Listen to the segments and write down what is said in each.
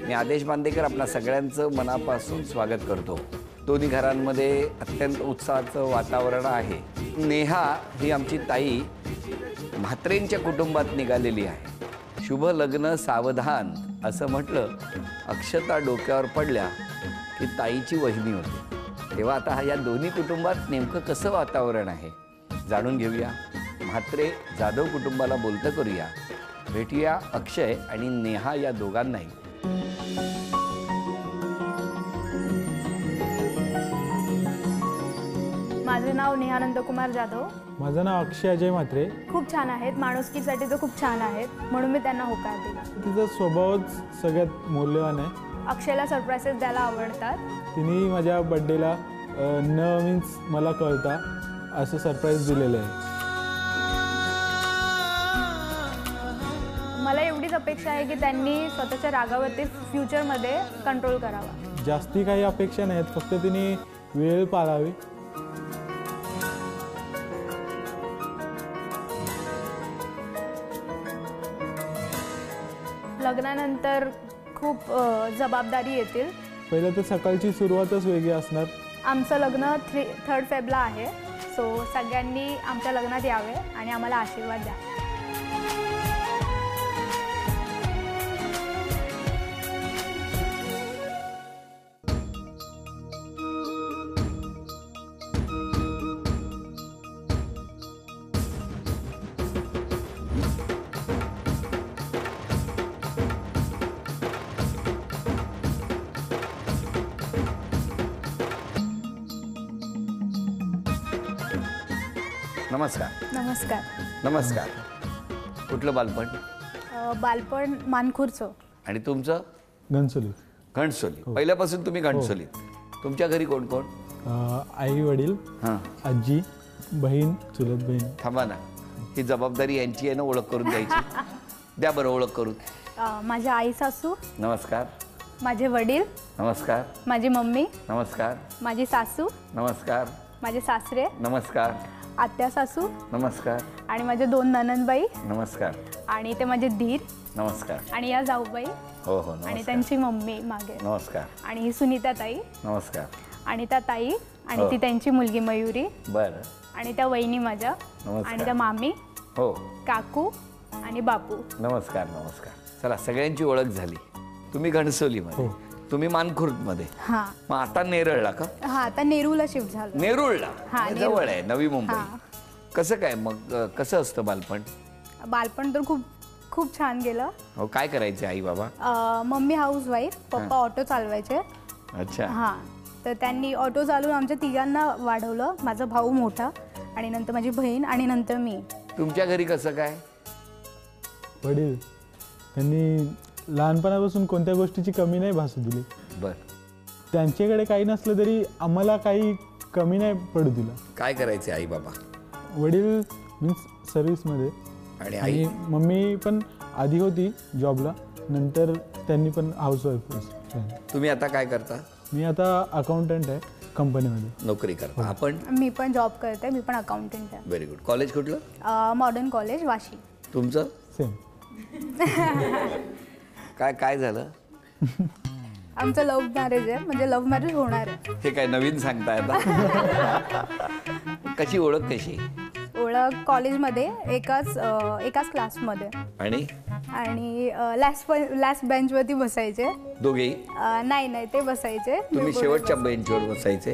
मी आदेश बांदेकर आपल्या सगळ्यांचं मनापासून स्वागत करतो। दोन्ही घरांमध्ये अत्यंत उत्साहाचं वातावरण आहे। नेहा ही आमची ताई म्हात्रेंच्या कुटुंबात निघालेली आहे। शुभ लग्न सावधान असं म्हटलं, अक्षता डोक्यावर पडल्या की ताईची वहिनी होती। तेव्हा आता या दोन्ही कुटुंबात नेमकं कसं वातावरण आहे जाणून घेऊया। म्हात्रे जाधव कुटुंबाला बोलतं करूया। भेटूया अक्षय आणि नेहा या दोघांनाही। माझे नाव नेहा नंदकुमार जाधव। माझं नाव अक्षय अजय म्हात्रे। खूप छान आहेत, माणुसकीसाठी तर खूप छान आहेत, म्हणून मी त्यांना होकार दिला। तिचा स्वभावच सगळ्यात मौल्यवान आहे। अक्षयला सरप्राइजेस द्यायला आवडतात। तिने माझ्या बर्थडेला न मीन्स मला कळता असं सरप्राईज दिलेलं आहे। मला एवढीच अपेक्षा आहे की त्यांनी स्वतःच्या रागावरती फ्युचरमध्ये कंट्रोल करावा। जास्ती काही अपेक्षा नाहीत, फक्त तिने वेळ पाळावी। लग्नानंतर खूप जबाबदारी येतील। पहिलं तर सकाळची सुरुवातच वेगळी असणार। आमचं लग्न 3 फेब्रुवारीला आहे, सो सगळ्यांनी आमच्या लग्नात यावे आणि आम्हाला आशीर्वाद द्या। नमस्कार। नमस्कार। नमस्कार। कुठलं बालपण? बालपण मानखुर्दचं। आणि तुमचं? घणसोली। घणसोली। पहिल्यापासून तुम्ही घणसोलीत। तुमच्या घरी कोण कोण? आई वडील, हां, आजी, बहीण, चुलत बहीण। थांबा ना, ही जबाबदारी यांची आहे ना, ओळख करून द्यायची। द्या बरं ओळख करून। माझ्या आई सासू। नमस्कार। माझे वडील। नमस्कार। माझी मम्मी। नमस्कार। माझी सासू। नमस्कार। माझे सासरे। नमस्कार। आत्या सासू। नमस्कार। आणि माझे 2 ननंदबाई। नमस्कार। आणि ते माझे धीर। नमस्कार। आणि या जाऊबाई। हो हो आणि नमस्कार। त्यांची मम्मी मागे। नमस्कार। आणि ही सुनीता ताई। नमस्कार। आणि त्या ताई आणि हो. ती त्यांची मुलगी मयुरी। बरं। आणि त्या वहिनी माझ्या। नमस्कार। आणि त्या मामी, हो, काकू आणि बापू। नमस्कार नमस्कार। चला, सगळ्यांची ओळख झाली। तुम्ही घणसोलीमध्ये, हो. तुम्ही मानखुर्दमध्ये, हां मग आता नेरळला का? हां, आता नेरूळला शिफ्ट झालो। नेरुळला हां, जवळ आहे, नवी मुंबई। हां. कसं काय मग, कसं असतं बालपण? बालपण तर खूप खूप छान गेलं। हो, काय करायचे आई बाबा? मम्मी हाऊसवाईफ, पप्पा ऑटो चालवायचे। अच्छा। हां, तर त्यांनी ऑटो चालवून आमच्या तिघांना वाढवलं। माझा भाऊ मोठा, आणि नंतर माझी बहीण, आणि नंतर मी। तुमच्या घरी कसं काय? वडील त्यांनी लहानपणापासून कोणत्या गोष्टीची कमी नाही भासू दिली। बर। त्यांच्याकडे काही नसलं तरी आम्हाला काही कमी नाही पडू दिलं। काय करायचे आई बाबा? वडील मीन्स सर्व्हिसमध्ये, आणि आई? आणि मम्मी पण आधी होती जॉबला, नंतर त्यांनी पण हाऊसवाईफ। तुम्ही आता काय करता? मी आता अकाउंटंट आहे कंपनीमध्ये, नोकरी करता। आपण? मी पण जॉब करते, मी पण अकाउंटंट आहे। Very good. कॉलेज कुठलं? Modern college, Vashi. तुमचं? सेम। काय काय झालं? आमचं लव्ह मॅरेज आहे, म्हणजे लव्ह मॅरेज होणार आहे। हे काय नवीन सांगताय आता? कशी ओळख कशी? ओळख कॉलेजमध्ये एकाच क्लासमध्ये, आणि लास्ट बेंचवरती बसायचे दोघेही? नाही, ते बसायचे। तुम्ही शेवटच्या बेंचवर बसायचे,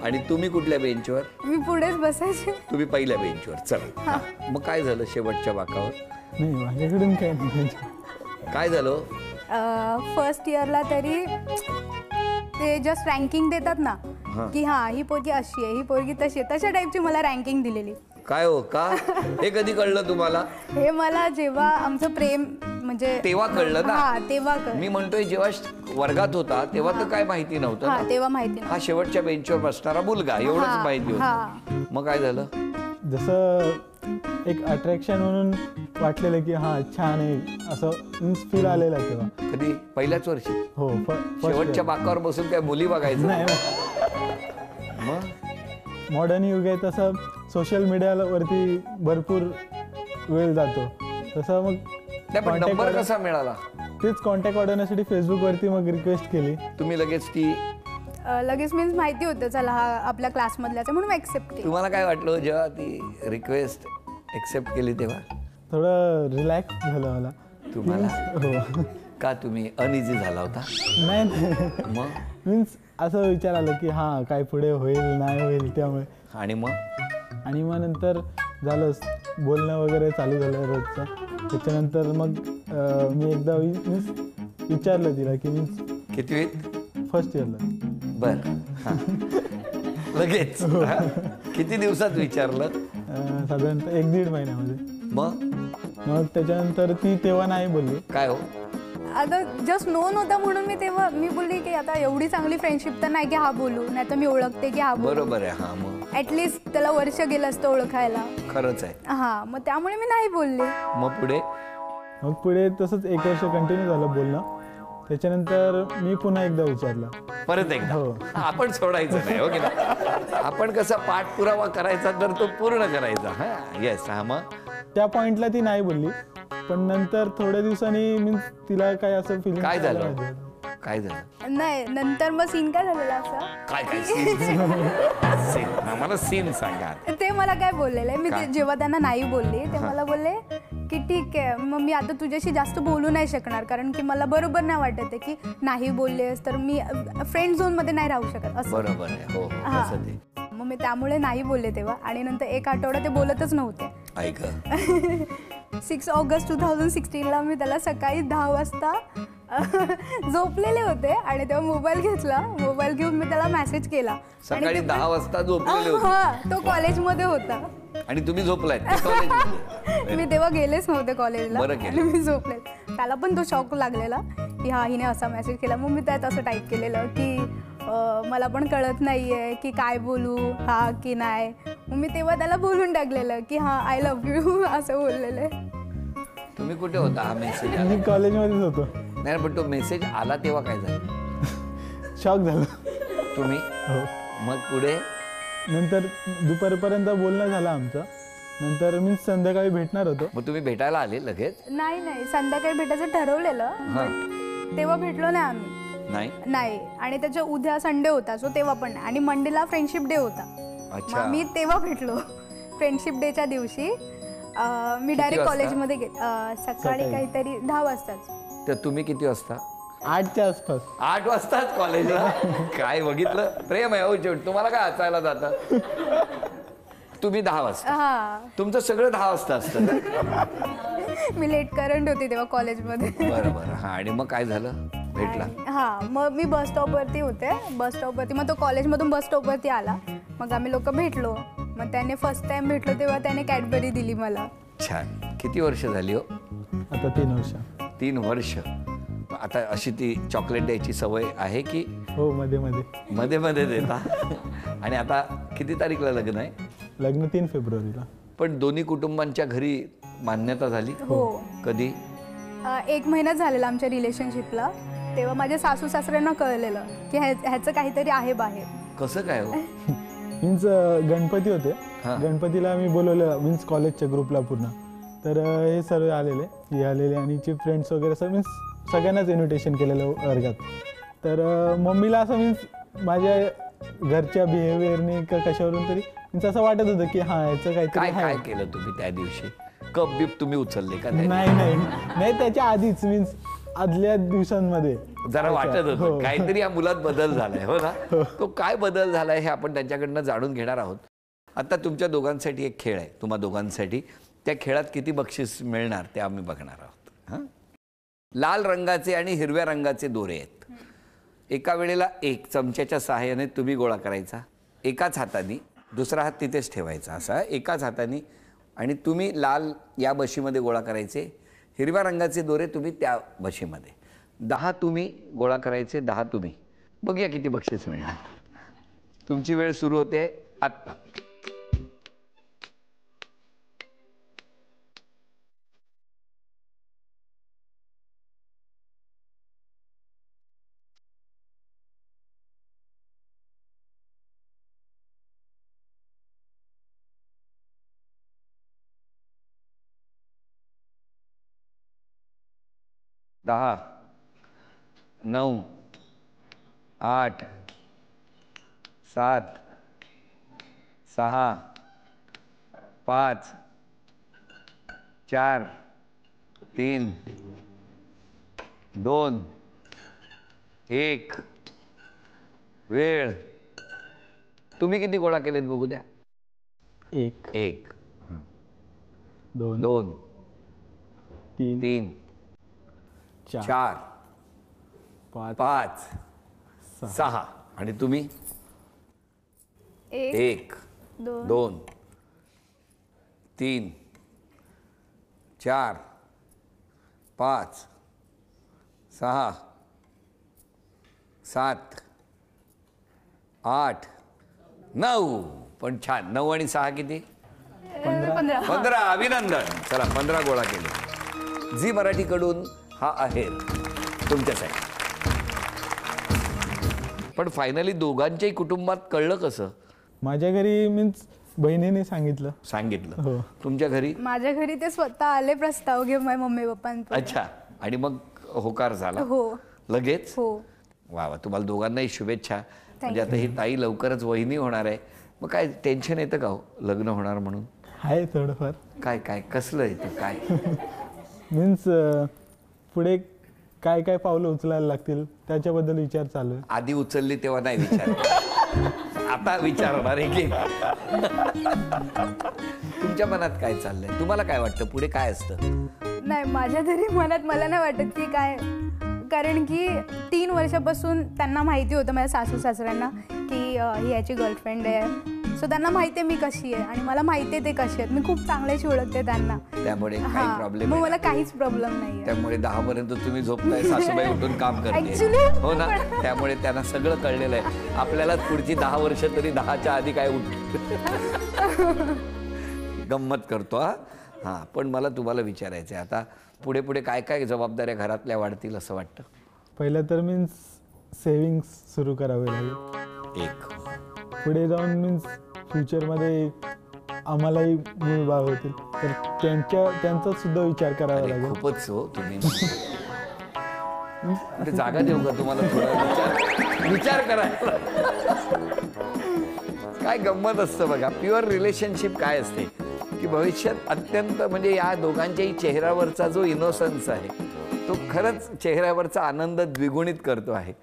आणि तुम्ही कुठल्या बेंचवर? मी पुढेच बसायचे। तुम्ही पहिल्या बेंचवर। चला, मग काय झालं शेवटच्या बाकावर? नाही, माझ्याकडून काय नाही। काय झालं? फर्स्ट इयरला तरी ते जस्ट रँकिंग देतात ना, की हां ही पोरगी अशी आहे, ही पोरगी तशी आहे, तशा टाईपची मला रँकिंग दिलेली। काय हो, का? हे कधी कळलं तुम्हाला? हे मला जेव्हा आमचं प्रेम म्हणजे तेव्हा कळलं ना? हां, तेव्हा कळलं। मी म्हणतोय जेव्हा वर्गात होता तेव्हा तर काय माहिती नव्हतं हां, ना? तेव्हा माहिती हा शेवटच्या बेंचवर बसणारा मुलगा, एवढंच माहिती होतं। मग काय झालं? जसं एक अट्रॅक्शन म्हणून वाटलेलं की हां छान आहे, असं फील आलेलं तेव्हा। कधी? पहिल्याच वर्षी? हो, शेवटच्या बाकावर बसून काय मुली बघायचं? नाही, मग मॉडर्न युग आहे, तसं सोशल मीडियावरती भरपूर वेळ जातो, तसं मग नंबर कसा मिळाला? तेच कॉन्टॅक्ट वाढवण्यासाठी फेसबुकवरती मग रिक्वेस्ट केली. तुम्ही लगेच ती लगेच मीन्स माहिती होतं चला हा आपल्या क्लासमधल्याच आहे म्हणून ॲक्सेप्ट केली. तुम्हाला काय वाटलं जेव्हा ती रिक्वेस्ट एक्सेप्ट केली तेव्हा? थोडं रिलॅक्स झालं मला. तुम्हाला हो. का तुम्ही अनइझी झाला होता? नाही मग मीन्स असं विचार आलं की हां काय पुढे होईल नाही होईल त्यामुळे. आणि मग आणि मग नंतर झालं बोलणं वगैरे चालू झालं रोजचं. त्याच्यानंतर मग मी एकदा मीन्स विचारलं तिला की मीन्स कितवीत? फर्स्ट इयरला. बर हां. लगेच किती दिवसात विचारलं? साधारणतः 1-1.5 महिन्यामध्ये. मग त्याच्यानंतर ती तेव्हा नाही बोलली. काय हो? आता जस्ट नोन होता म्हणून मी तेव्हा मी बोलली की आता एवढी चांगली फ्रेंडशिप तर नाही की हा बोलू, नाही तर मी ओळखते की हा बोलू. बरोबर आहे. हां मग ॲटलिस्ट त्याला वर्ष गेलं असतं ओळखायला. खरंच आहे. हां मग त्यामुळे मी नाही बोलले. मग पुढे? मग पुढे तसंच 1 वर्ष कंटिन्यू झालं बोलणं. त्याच्यानंतर मी पुन्हा एकदा विचारलं. परत एकदा? हो. आपण सोडायचं नाही हो की नाही? आपण कसा पाठपुरावा करायचा तर तो पूर्ण करायचा. हां येस. हां मग त्या पॉइंटला ती नाही बोलली, पण नंतर थोड्या दिवसांनी मीन्स तिला काय असं फिलिंग. काय झालं? काय झालं? नाही नंतर मग सीन काय झालेला असा काय काय सीन? मला सीन सांगा. ते मला काय बोललेलं मी काय? जेव्हा त्यांना नाही बोलली ते मला बोलले की ठीक आहे मग मी आता तुझ्याशी जास्त बोलू नाही शकणार कारण की मला बरोबर नाही वाटत आहे की नाही बोललेस तर मी फ्रेंड झोन मध्ये नाही राहू शकत असं. बरोबर आहे. हो हां. तसं ते. मग मी त्यामुळे नाही बोलले तेव्हा आणि नंतर 1 आठवडा ते बोलतच नव्हते. ऐक 6 ऑगस्ट 2016ला मी त्याला सकाळी 10 वाजता झोपलेले होते आणि तेव्हा मोबाईल घेतला. मोबाईल घेऊन मी त्याला मेसेज केला. सकाळी 10 वाजता झोपलेले होते. हां तो कॉलेजमध्ये होता आणि तुम्ही झोपलाय कॉलेजमध्ये? मी तेव्हा गेलेच नव्हते कॉलेजला बरं केलं. आणि मी झोपले. त्याला पण तो शॉक लागलेला की हा हिने असा मेसेज केला. मग मी त्यात असं टाईप केलेलं की मला पण कळत नाहीये की काय बोलू हा की नाही. मग मी तेव्हा त्याला बोलून टाकलेलं की हा आय लव्ह यू असं बोललेलं. तुम्ही कुठे होता हा मेसेज? मी कॉलेजमध्येच होतो. नाही पण तो मेसेज आला तेव्हा काय झालं? शॉक झालं. तुम्ही हो. मग पुढे? नंतर दुपारपर्यंत बोलणं झालं आमचं. नंतर मी संध्याकाळी भेटणार होतो. मग तुम्ही भेटायला आले लगेच? नाही संध्याकाळी भेटायचं ठरवलेलं but तेव्हा भेटलो नाही आम्ही. नाही आणि त्याच्या उद्या संडे होता सो तेव्हा पण नाही आणि मंडेला फ्रेंडशिप डे होता. अच्छा. मग मी तेव्हा भेटलो फ्रेंडशिप डेच्या दिवशी. मी डायरेक्ट कॉलेजमध्ये सकाळी काहीतरी 10 वाजताच. तर तुम्ही किती वाजता? 8च्या आसपास. 8 वाजताच कॉलेजला? काय बघितलं प्रेम आहे हो शेवट. तुम्हाला काय हसायला जातं? तुम्ही 10 वाजता? हां तुमचं सगळं 10 वाजता असतं? मी लेट करंट होती तेव्हा कॉलेजमध्ये. बरं. हां आणि मग काय झालं? भेटला? हां मग मी बस स्टॉपवरती होते. बस स्टॉपवरती मग तो कॉलेजमधून बस स्टॉपवरती आला. मग आम्ही लोक भेटलो. मग त्याने फर्स्ट टाइम भेटलो तेव्हा त्याने कॅडबरी दिली मला. छान. किती वर्ष झाली हो? आता 3 वर्ष. 3 वर्ष. आता अशी ती चॉकलेट द्यायची सवय आहे की? हो मध्ये मध्ये देता? आणि आता किती तारीखला लग्न आहे? लग्न 3 फेब्रुवारीला. पण दोन्ही कुटुंबांच्या घरी मान्यता झाली? हो. कधी? 1 महिना झालेला आमच्या रिलेशनशिपला. तेव्हा माझ्या सासू सासऱ्यांना कळलेलं की ह्याचं काहीतरी आहे बाहेर. कसं काय हो? मीन्स गणपती होते. हां. गणपतीला मी बोलवलं मीन्स कॉलेजच्या ग्रुपला पूर्ण. तर हे सर्व आलेले आणि चे फ्रेंड्स वगैरे सर मीन्स सगळ्यांनाच इन्व्हिटेशन केलेलं वर्गात. तर मम्मीला असं मीन्स माझ्या घरच्या बिहेवियरने कशावरून तरी मीन्स असं वाटत होतं की हां याचं काहीतरी काय केलं तुम्ही त्या दिवशी? कप बिप तुम्ही उचलले का? नाही त्याच्या आधीच मीन्स आदल्या दिवसांमध्ये जरा वाटत होतं हो. काहीतरी या मुलात बदल झालाय. हो ना? तो काय बदल झालाय हे आपण त्यांच्याकडनं जाणून घेणार आहोत. आता तुमच्या दोघांसाठी एक खेळ आहे, तुम्हा दोघांसाठी. त्या खेळात किती बक्षीस मिळणार ते आम्ही बघणार आहोत. हां. लाल रंगाचे आणि हिरव्या रंगाचे दोरे आहेत. एका वेळेला 1 चमच्याच्या सहाय्याने तुम्ही गोळा करायचा. एकाच हाताने, दुसरा हात तिथेच ठेवायचा असा एकाच हाताने. आणि तुम्ही लाल या बशीमध्ये गोळा करायचे. हिरव्या रंगाचे दोरे तुम्ही त्या बशीमध्ये. 10 तुम्ही गोळा करायचे, 10 तुम्ही. बघूया किती बक्षीस मिळणार. तुमची वेळ सुरू होते आत्ता. दहा 9 8 7 6 5 4 3 2 1 वेळ. तुम्ही किती गोळा केलेत बघू द्या. 1 1 2 2 3 3 4 4 5 5 6 आणि तुम्ही 1 2 3 4 5 6 7 8 9. पण छान. 9 आणि 6 किती? 15. अभिनंदन. चला 15 गोळा केले. झी मराठीकडून हा आहेर तुमच्यासाठी. पण फायनली दोघांच्याही कुटुंबात कळलं कसं? माझ्या घरी मीन्स बहिणीने सांगितलं. सांगितलं. हो. तुमच्या घरी? माझ्या घरी ते स्वतः आले प्रस्ताव घेऊन माझ्या मम्मी पप्पांपुढे. अच्छा. आणि मग होकार झाला हो लगेच? हो. वा वा. तुम्हाला दोघांनाही शुभेच्छा. म्हणजे आता ही ताई लवकरच वहिनी होणार आहे. मग काय टेन्शन येतं का हो लग्न होणार म्हणून? आहे थोडंफार. काय काय कसलं येतं काय? मीन्स पुढे काय काय पावलं उचलायला लागतील त्याच्याबद्दल विचार चालू आहे. आधी उचलली तेव्हा नाही विचार, आता विचारणार आहे की. तुमच्या मनात काय चाललंय? तुम्हाला काय वाटतं पुढे काय असतं? नाही, माझ्या तरी मनात मला नाही वाटत की काय, कारण की 3 वर्षापासून त्यांना माहिती होतं माझ्या सासू सासऱ्यांना की ही याची गर्लफ्रेंड आहे. सो त्यांना माहिती आहे मी कशी आहे आणि मला माहिती आहे ते कशी आहेत. मी खूप चांगल्याशी ओळखते त्यांना. त्यामुळे काही हां, प्रॉब्लेम मग मला काहीच प्रॉब्लेम नाही आहे. त्यामुळे 10 पर्यंत तुम्ही झोपताय, सासूबाई उठून काम करते. Actually, हो ना. त्यामुळे त्यांना सगळं कळलेलं आहे. आपल्यालाच पुढची 10 वर्ष तरी 10च्या आधी काय गंमत करतो. हा पण मला तुम्हाला विचारायचं आहे आता पुढे पुढे काय काय जबाबदाऱ्या घरातल्या वाढतील असं वाटतं? पहिलं तर मीन्स सेविंग्स सुरू करावे लागेल. एक पुढे जाऊन मीन्स फ्युचरमध्ये आम्हालाही मूळ बाळ होतील तर त्यांचा सुद्धा विचार करावा अरे, लागेल. खूपच हो तुम्ही. ते जागा देऊ का तुम्हाला थोडा विचार करायला? काय गंमत असतं बघा. प्युअर रिलेशनशिप काय असते की भविष्यात अत्यंत म्हणजे या दोघांच्याही चेहऱ्यावरचा जो इनोसन्स आहे तो खरंच चेहऱ्यावरचा आनंद द्विगुणित करतो आहे.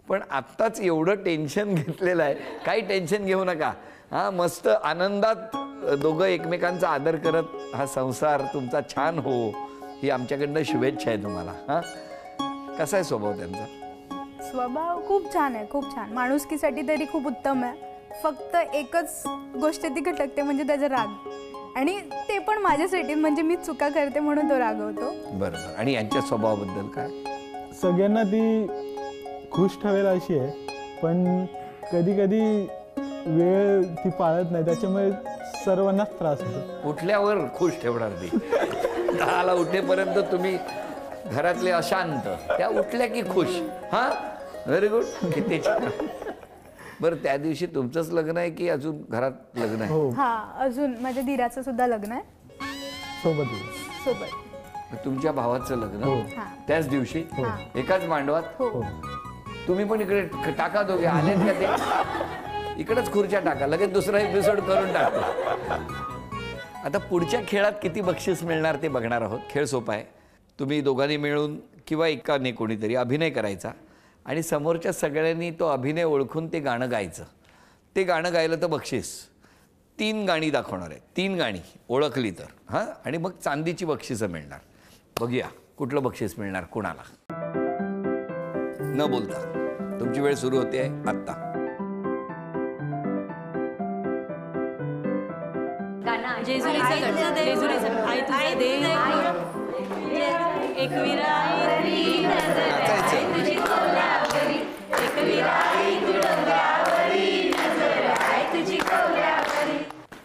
पण आत्ताच एवढं टेन्शन घेतलेलं आहे. काही टेन्शन घेऊ नका. हां, मस्त आनंदात दोघं एकमेकांचा आदर करत हा संसार तुमचा छान हो ही आमच्याकडनं शुभेच्छा आहे तुम्हाला. हां, कसा आहे स्वभाव त्यांचा? स्वभाव खूप छान आहे, खूप छान. माणुसकीसाठी तरी खूप उत्तम आहे. फक्त एकच गोष्ट ती खटकते म्हणजे त्याचा राग, आणि ते पण माझ्यासाठी म्हणजे मी चुका करते म्हणून तो रागवतो. बरोबर. आणि यांच्या स्वभावाबद्दल काय? सगळ्यांना ती खुश ठेवेल अशी आहे, पण कधी कधी वेळ ती पाळत नाही, त्याच्यामुळे सर्वांनाच त्रास होतो. उठल्यावर खुश ठेवणार ती. 10ला उठेपर्यंत तुम्ही घरातले अशांत, त्या उठल्या की खुश. हां, व्हेरी गुड. किती छान. बरं, त्या दिवशी तुमचंच लग्न आहे की अजून घरात लग्न आहे? हो, हा, अजून माझ्या धीराचं सुद्धा लग्न आहे सोबत. तुमच्या भावाचं लग्न हो. हां. त्याच दिवशी एकाच मांडवात? हो. तुम्ही पण इकडे टाका दोघे. आलेत का ते? इकडेच खुर्च्या टाका, लगेच दुसरा एपिसोड करून टाका. आता पुढच्या खेळात किती बक्षीस मिळणार ते बघणार आहोत. खेळ सोपा आहे. तुम्ही दोघांनी मिळून किंवा एकाने कोणीतरी अभिनय करायचा आणि समोरच्या सगळ्यांनी तो अभिनय ओळखून ते गाणं गायचं. ते गाणं गायलं तर बक्षीस. 3 गाणी दाखवणार आहे. 3 गाणी ओळखली तर. हां, आणि मग चांदीची बक्षिसं मिळणार. बघूया कुठलं बक्षीस मिळणार कुणाला. न बोलता तुमची वेळ सुरू होते आहे आत्ता.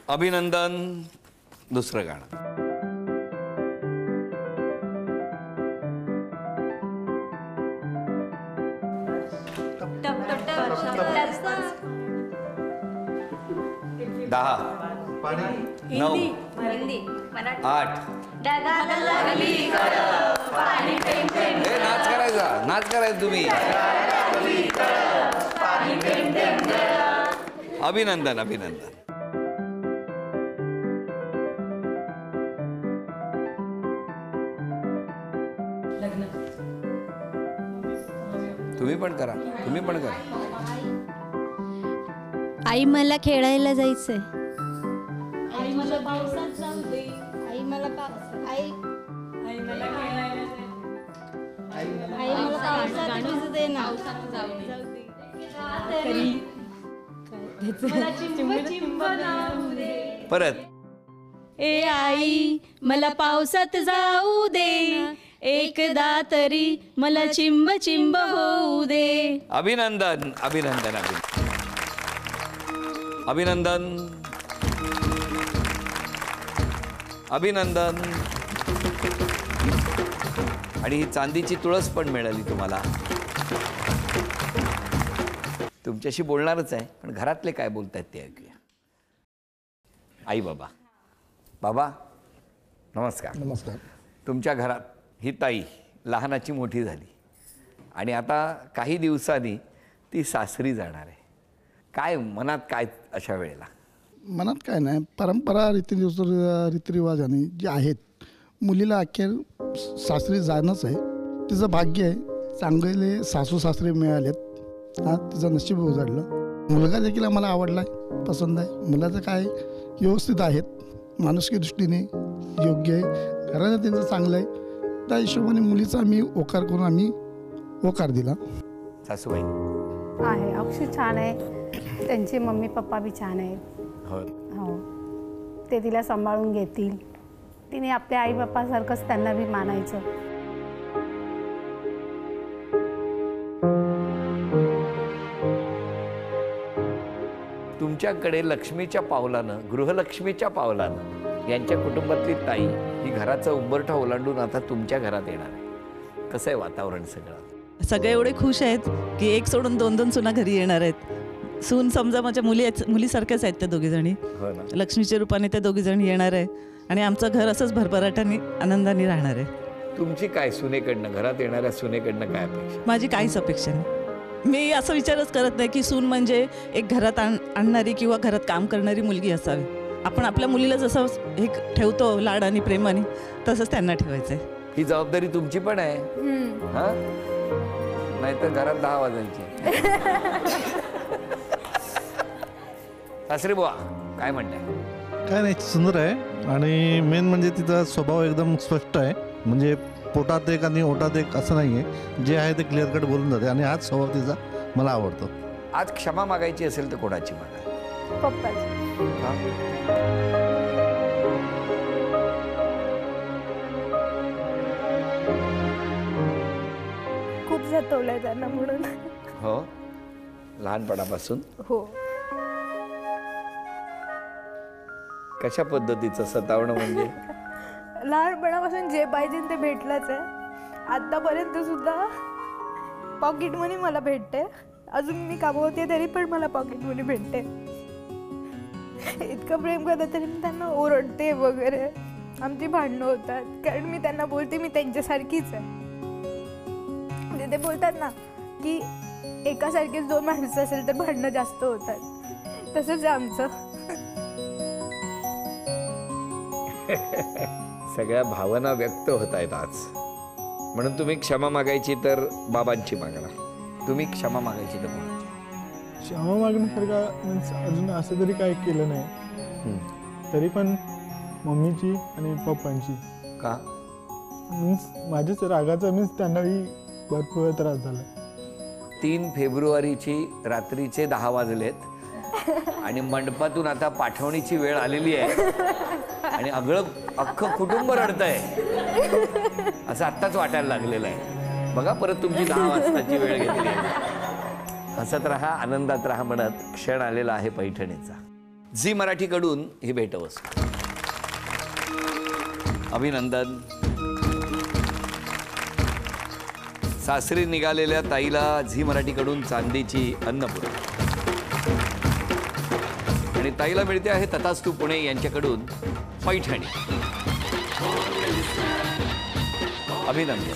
अभिनंदन. दुसरं गाणं. दहा 9 8 नाच करायचा, नाच करायचा तुम्ही. अभिनंदन अभिनंदन. तुम्ही पण करा, तुम्ही पण करा. आई मला खेळायला जायचंय. आई मला पावसात जाऊ दे. आई मला आई मला खेळायला दे. आई मला पावसात भिजू दे ना. मला चिंब चिंब नाचू दे. परत. ए आई मला पावसात जाऊ दे. एकदा तरी मला चिंब चिंब होऊ दे. अभिनंदन अभिनंदन अभिनंदन अभिनंदन. आणि ही चांदीची तुळस पण मिळाली तुम्हाला. तुमच्याशी बोलणारच आहे, पण घरातले काय बोलतायत ते ऐकूया. आई बाबा. बाबा नमस्कार. नमस्कार. तुमच्या घरात ही ताई लहानाची मोठी झाली आणि आता काही दिवसांनी ती सासरी जाणार आहे. काय मनात काय अशा वेळेला? मनात काय नाही, परंपरा रीतिरिवाजाने जे आहेत मुलीला अखेर सासरी जाणंच आहे. तिचं भाग्य आहे, चांगले सासू सासरे मिळालेत. हा तिचं नशीब उजाडलं. मुलगा देखील आम्हाला आवडला आहे, पसंत आहे. मुलाचं काय व्यवस्थित आहेत, माणुसकी दृष्टीने योग्य आहे, घरानं त्यांचं चांगलं आहे. त्या हिशोबाने मुलीचा आम्ही होकार करून आम्ही होकार दिला. सासूबाई आहे, अक्षय छान आहे. त्यांचे मम्मी पप्पा बी छान आहेत. हो. हो, ते तिला सांभाळून घेतील. तिने आपल्या आई बापासारखंच त्यांना बी मानायचं. तुमच्याकडे लक्ष्मीच्या पावलानं, गृहलक्ष्मीच्या पावलानं यांच्या कुटुंबातली ताई ही घराचा उंबरठा ओलांडून आता तुमच्या घरात येणार आहे. कसं आहे वातावरण सगळं? सगळे एवढे खुश आहेत की एक सोडून दोन दोन सुना घरी येणार आहेत. सून समजा माझ्या मुलीसारख्याच आहेत त्या दोघीजणी. हो ना. लक्ष्मीच्या रूपाने त्या दोघीजणी येणार आहे आणि आमचं घर असंच भरभराटाने आनंदाने राहणार आहे. तुमची काय सुनेकडनं, घरात येणाऱ्या सुनेकडनं काय अपेक्षा? माझी काहीच अपेक्षा नाही. मी असं विचारच करत नाही की सून म्हणजे एक घरात आणणारी किंवा घरात काम करणारी मुलगी असावी. आपण आपल्या मुलीला जसं एक ठेवतो लाड आणि प्रेमाने, तसंच त्यांना ठेवायचं आहे. ही जबाबदारी तुमची पण आहे. हा, नाहीतर घरात 10 वाजायची. सासरे बुवा काय म्हणताय? काय नाही, सुंदर आहे. आणि मेन म्हणजे तिचा स्वभाव एकदम स्पष्ट आहे. म्हणजे पोटात एक आणि ओटात एक असं नाही आहे. जे आहे ते क्लिअर कट बोलून जाते आणि हाच स्वभाव तिचा मला आवडतो. आज क्षमा मागायची असेल तर कोणाची मागा? पप्पाची. खूप जतवलंय त्यांना म्हणून. हो, लहानपणापासून. हो, कशा पद्धतीचं सतावणं म्हणजे? लहानपणापासून जे पाहिजे ते भेटलंच आहे. आतापर्यंत सुद्धा पॉकेट मनी मला भेटते. अजून मी कामवते तरी पण मला पॉकेट मनी भेटते. इतकं प्रेम करतात तरी मी त्यांना ओरडते वगैरे. आमची भांडणं होतात कारण मी त्यांना बोलते मी त्यांच्यासारखीच आहे. म्हणजे ते बोलतात ना की एकासारखीच 2 माणसं असेल तर भांडणं जास्त होतात, तसंच आहे आमचं. सगळ्या भावना व्यक्त होत आहेत आज. म्हणून तुम्ही क्षमा मागायची तर बाबांची मागणार, तुम्ही क्षमा मागायची तर कोणाची? क्षमा मागण्यासारखा मीन्स अजून असं तरी काय केलं नाही. तरी पण मम्मीची आणि पप्पांची. का? मीन्स माझ्याच रागाचा मीन्स त्यांनाही भरपूर त्रास झाला. 3 फेब्रुवारीची रात्रीचे 10 वाजलेत आणि मंडपातून आता पाठवणीची वेळ आलेली आहे आणि अख्खं कुटुंब रडतंय असं आत्ताच वाटायला लागलेलं आहे. बघा, परत तुमची 10 वाजताची वेळ घेतली आहे. हसत राहा, आनंदात राहा म्हणत क्षण आलेला आहे पैठणीचा. झी मराठीकडून ही भेटवस्तू. अभिनंदन. सासरी निघालेल्या ताईला झी मराठीकडून चांदीची अन्नपूर्णा आणि ताईला मिळते आहे तथास्तु पुणे यांच्याकडून पैठणी. अभिनंदन.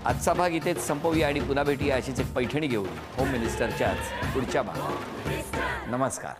आजचा भाग इथेच संपवूया आणि पुन्हा भेटूया अशीच एक पैठणी घेऊन होम मिनिस्टरच्याच पुढच्या भागात. नमस्कार.